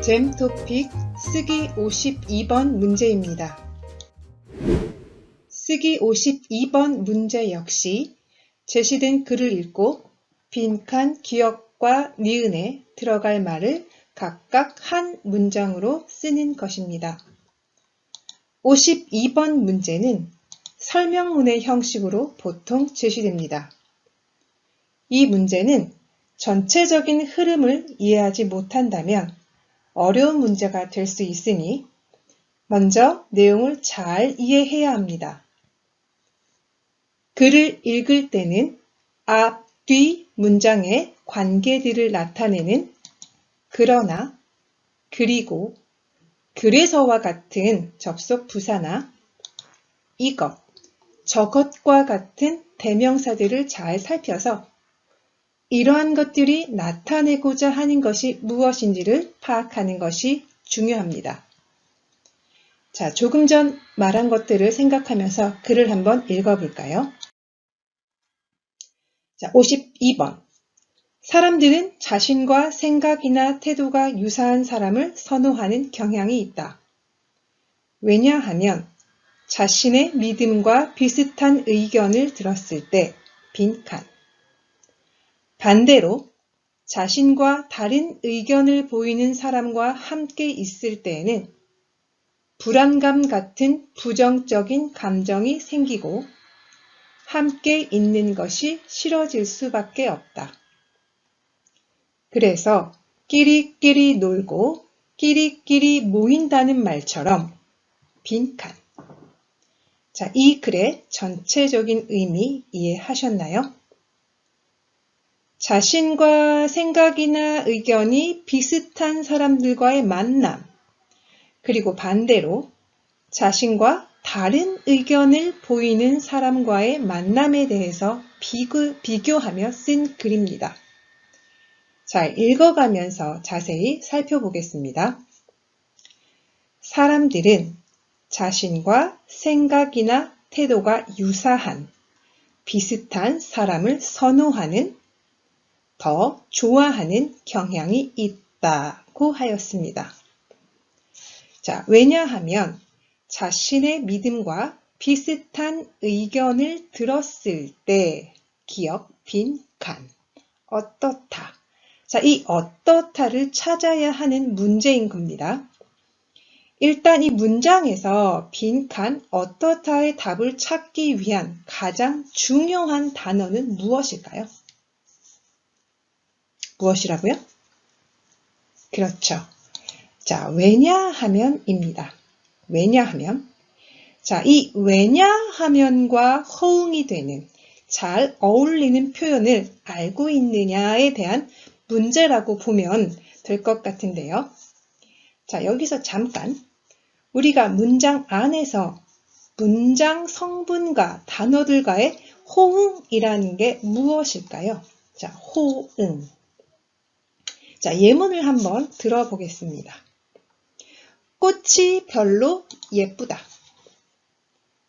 잼 토픽 쓰기 52번 문제입니다. 쓰기 52번 문제 역시 제시된 글을 읽고 빈칸 기역과 니은에 들어갈 말을 각각 한 문장으로 쓰는 것입니다. 52번 문제는 설명문의 형식으로 보통 제시됩니다. 이 문제는 전체적인 흐름을 이해하지 못한다면 어려운 문제가 될 수 있으니 먼저 내용을 잘 이해해야 합니다. 글을 읽을 때는 앞, 뒤 문장의 관계들을 나타내는 그러나, 그리고, 그래서와 같은 접속 부사나 이것, 저것과 같은 대명사들을 잘 살펴서 이러한 것들이 나타내고자 하는 것이 무엇인지를 파악하는 것이 중요합니다. 자, 조금 전 말한 것들을 생각하면서 글을 한번 읽어볼까요? 자, 52번. 사람들은 자신과 생각이나 태도가 유사한 사람을 선호하는 경향이 있다. 왜냐하면 자신의 믿음과 비슷한 의견을 들었을 때 빈칸. 반대로 자신과 다른 의견을 보이는 사람과 함께 있을 때에는 불안감 같은 부정적인 감정이 생기고 함께 있는 것이 싫어질 수밖에 없다. 그래서 끼리끼리 놀고 끼리끼리 모인다는 말처럼 빈칸. 자, 이 글의 전체적인 의미 이해하셨나요? 자신과 생각이나 의견이 비슷한 사람들과의 만남, 그리고 반대로 자신과 다른 의견을 보이는 사람과의 만남에 대해서 비교하며 쓴 글입니다. 자, 읽어가면서 자세히 살펴보겠습니다. 사람들은 자신과 생각이나 태도가 유사한, 비슷한 사람을 선호하는, 더 좋아하는 경향이 있다고 하였습니다. 자, 왜냐하면 자신의 믿음과 비슷한 의견을 들었을 때 기억 빈칸 어떻다. 자, 이 어떻다를 찾아야 하는 문제인 겁니다. 일단 이 문장에서 빈칸 어떻다의 답을 찾기 위한 가장 중요한 단어는 무엇일까요? 무엇이라고요? 그렇죠. 자, 왜냐하면입니다. 왜냐하면. 자, 이 왜냐하면과 호응이 되는 잘 어울리는 표현을 알고 있느냐에 대한 문제라고 보면 될 것 같은데요. 자, 여기서 잠깐 우리가 문장 안에서 문장 성분과 단어들과의 호응이라는 게 무엇일까요? 자, 호응. 자, 예문을 한번 들어보겠습니다. 꽃이 별로 예쁘다.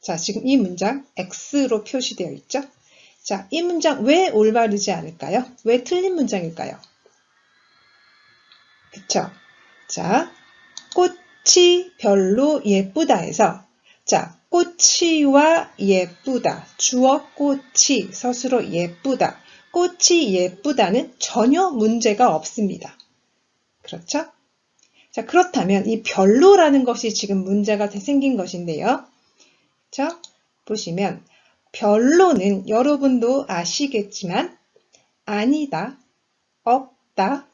자, 지금 이 문장 X로 표시되어 있죠? 자, 이 문장 왜 올바르지 않을까요? 왜 틀린 문장일까요? 그쵸? 자, 꽃이 별로 예쁘다 해서 자, 꽃이와 예쁘다. 주어 꽃이 서술어 예쁘다. 꽃이 예쁘다는 전혀 문제가 없습니다. 그렇죠? 자, 그렇다면 이 별로라는 것이 지금 문제가 생긴 것인데요. 자, 보시면 별로는 여러분도 아시겠지만 아니다, 없다,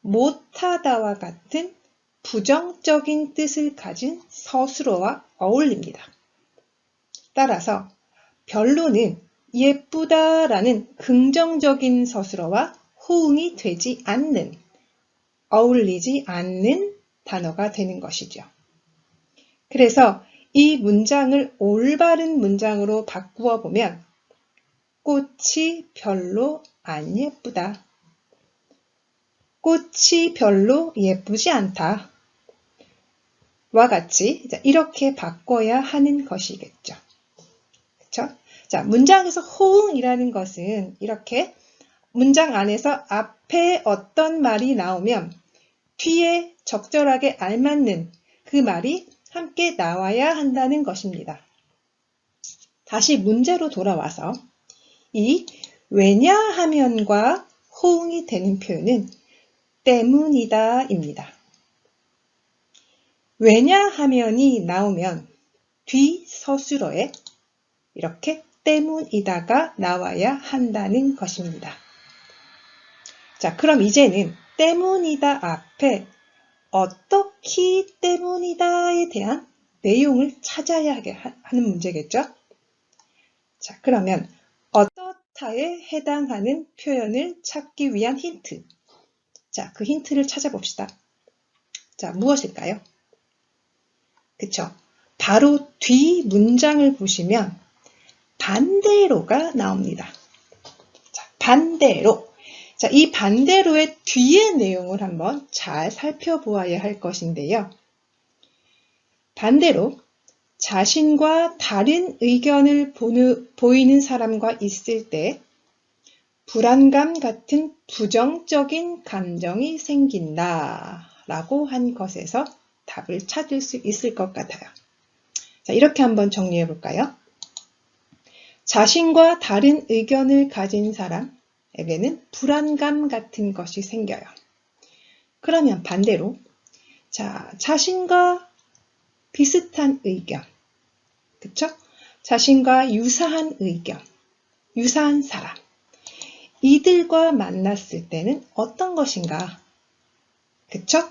못하다와 같은 부정적인 뜻을 가진 서술어와 어울립니다. 따라서 별로는 예쁘다라는 긍정적인 서술어와 호응이 되지 않는, 어울리지 않는 단어가 되는 것이죠. 그래서 이 문장을 올바른 문장으로 바꾸어 보면 꽃이 별로 안 예쁘다. 꽃이 별로 예쁘지 않다. 와 같이 이렇게 바꿔야 하는 것이겠죠. 그렇죠? 자, 문장에서 호응이라는 것은 이렇게 문장 안에서 앞에 어떤 말이 나오면 뒤에 적절하게 알맞는 그 말이 함께 나와야 한다는 것입니다. 다시 문제로 돌아와서 이 왜냐하면과 호응이 되는 표현은 때문이다 입니다. 왜냐하면이 나오면 뒤 서술어에 이렇게 때문이다가 나와야 한다는 것입니다. 자, 그럼 이제는 때문이다 앞에 어떻게 때문이다에 대한 내용을 찾아야 하는 문제겠죠? 자, 그러면 어떻다에 해당하는 표현을 찾기 위한 힌트. 자, 그 힌트를 찾아봅시다. 자, 무엇일까요? 그쵸? 바로 뒤 문장을 보시면 반대로가 나옵니다. 자, 반대로. 자, 이 반대로의 뒤의 내용을 한번 잘 살펴보아야 할 것인데요. 반대로 자신과 다른 의견을 보이는 사람과 있을 때 불안감 같은 부정적인 감정이 생긴다 라고 한 것에서 답을 찾을 수 있을 것 같아요. 자, 이렇게 한번 정리해 볼까요? 자신과 다른 의견을 가진 사람에게는 불안감 같은 것이 생겨요. 그러면 반대로 자, 자신과 비슷한 의견, 그쵸? 자신과 유사한 의견, 유사한 사람, 이들과 만났을 때는 어떤 것인가? 그쵸?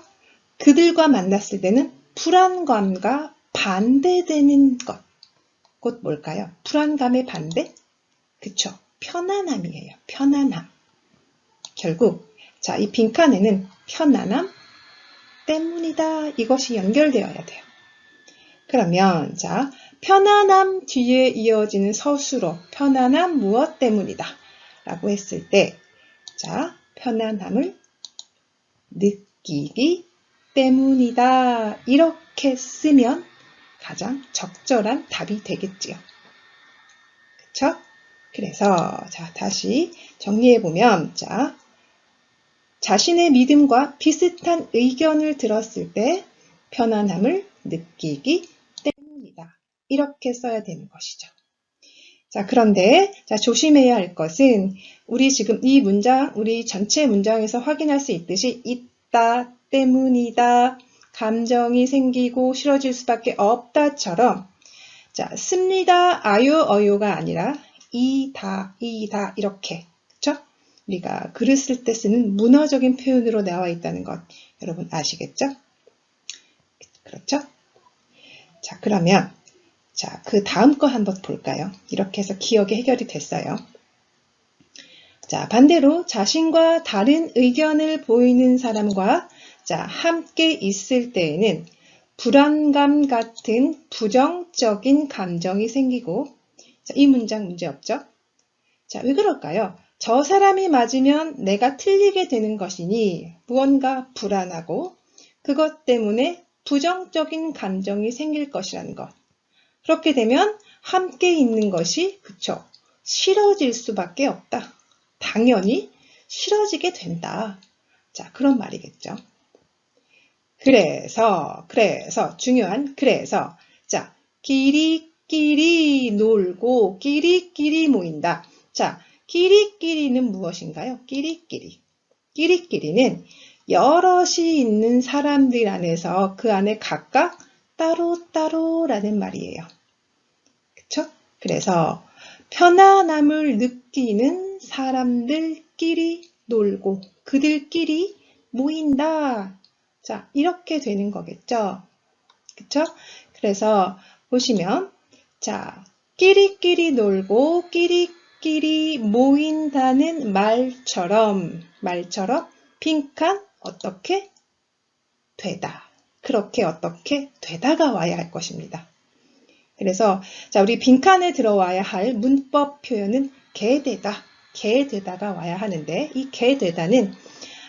그들과 만났을 때는 불안감과 반대되는 것. 곧 뭘까요? 불안감의 반대? 그쵸? 편안함이에요. 편안함. 결국 자, 이 빈칸에는 편안함 때문이다. 이것이 연결되어야 돼요. 그러면 자, 편안함 뒤에 이어지는 서술어 편안함 무엇 때문이다 라고 했을 때 자, 편안함을 느끼기 때문이다. 이렇게 쓰면 가장 적절한 답이 되겠지요. 그쵸? 그래서 자, 다시 정리해 보면 자, 자신의 믿음과 비슷한 의견을 들었을 때 편안함을 느끼기 때문이다. 이렇게 써야 되는 것이죠. 자, 그런데 자, 조심해야 할 것은 우리 지금 이 문장, 우리 전체 문장에서 확인할 수 있듯이 있다, 때문이다, 감정이 생기고 싫어질 수밖에 없다처럼 자, 씁니다, 아요, 어요가 아니라 이다 이렇게 그렇죠? 우리가 글을 쓸 때 쓰는 문어적인 표현으로 나와 있다는 것 여러분 아시겠죠? 그렇죠? 자, 그러면 자, 그 다음 거 한번 볼까요? 이렇게 해서 기억이 해결이 됐어요. 자, 반대로 자신과 다른 의견을 보이는 사람과 자, 함께 있을 때에는 불안감 같은 부정적인 감정이 생기고 자, 이 문장 문제 없죠? 자, 왜 그럴까요? 저 사람이 맞으면 내가 틀리게 되는 것이니 무언가 불안하고 그것 때문에 부정적인 감정이 생길 것이라는 것. 그렇게 되면 함께 있는 것이 그쵸? 싫어질 수밖에 없다. 당연히 싫어지게 된다. 자, 그런 말이겠죠. 그래서 중요한 그래서 자, 끼리끼리 놀고 끼리끼리 모인다. 자, 끼리끼리는 무엇인가요? 끼리끼리는 여럿이 있는 사람들 안에서 그 안에 각각 따로따로라는 말이에요. 그쵸? 그래서 편안함을 느끼는 사람들끼리 놀고 그들끼리 모인다. 자, 이렇게 되는 거겠죠? 그쵸? 그래서 보시면 자, 끼리끼리 놀고 끼리끼리 모인다는 말처럼 빈칸 어떻게 되다. 그렇게 어떻게 되다가 와야 할 것입니다. 그래서 자, 우리 빈칸에 들어와야 할 문법 표현은 개되다가 와야 하는데 이 개되다는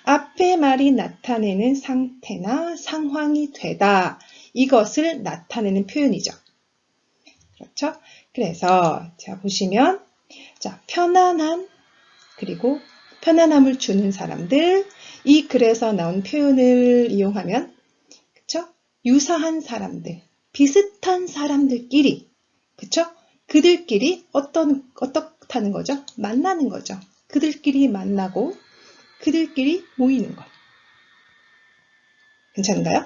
앞에 말이 나타내는 상태나 상황이 되다. 이것을 나타내는 표현이죠. 그렇죠? 그래서 자, 보시면 자, 편안함 그리고 편안함을 주는 사람들 이 글에서 나온 표현을 이용하면, 그쵸? 유사한 사람들, 비슷한 사람들끼리, 그쵸? 그들끼리 어떻다는 거죠? 만나는 거죠. 그들끼리 만나고, 그들끼리 모이는 것. 괜찮은가요?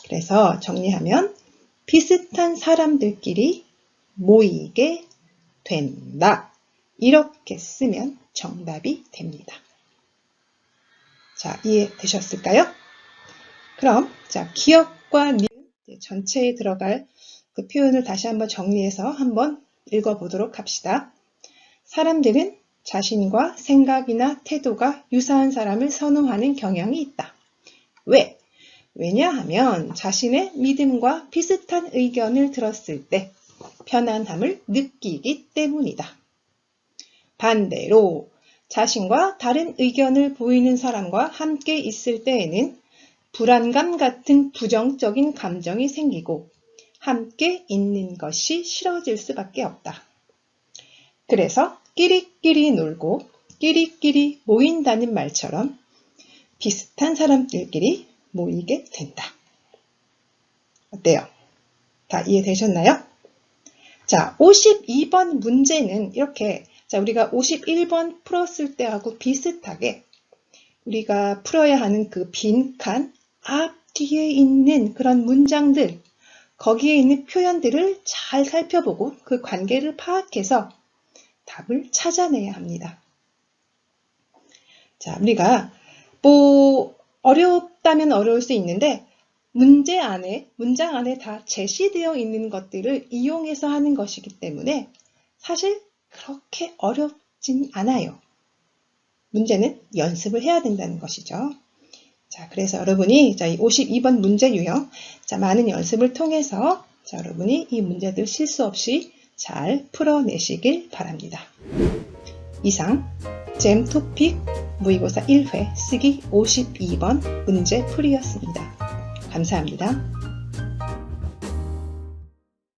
그래서 정리하면, 비슷한 사람들끼리 모이게 된다. 이렇게 쓰면 정답이 됩니다. 자, 이해되셨을까요? 그럼, 자, 기억과 니은 전체에 들어갈 그 표현을 다시 한번 정리해서 한번 읽어보도록 합시다. 사람들은 자신과 생각이나 태도가 유사한 사람을 선호하는 경향이 있다. 왜? 왜냐하면 자신의 믿음과 비슷한 의견을 들었을 때 편안함을 느끼기 때문이다. 반대로 자신과 다른 의견을 보이는 사람과 함께 있을 때에는 불안감 같은 부정적인 감정이 생기고 함께 있는 것이 싫어질 수밖에 없다. 그래서 끼리끼리 놀고 끼리끼리 모인다는 말처럼 비슷한 사람들끼리 모이게 된다. 어때요? 다 이해되셨나요? 자, 52번 문제는 이렇게, 자, 우리가 51번 풀었을 때하고 비슷하게 우리가 풀어야 하는 그 빈칸 앞 뒤에 있는 그런 문장들, 거기에 있는 표현들을 잘 살펴보고 그 관계를 파악해서 답을 찾아내야 합니다. 자, 우리가 어렵다면 어려울 수 있는데 문장 안에 다 제시되어 있는 것들을 이용해서 하는 것이기 때문에 사실 그렇게 어렵진 않아요. 문제는 연습을 해야 된다는 것이죠. 자, 그래서 여러분이 이 52번 문제 유형, 자, 많은 연습을 통해서 자, 여러분이 이 문제들 실수 없이 잘 풀어내시길 바랍니다. 이상 잼토픽 모의고사 1회 쓰기 52번 문제 풀이였습니다. 감사합니다.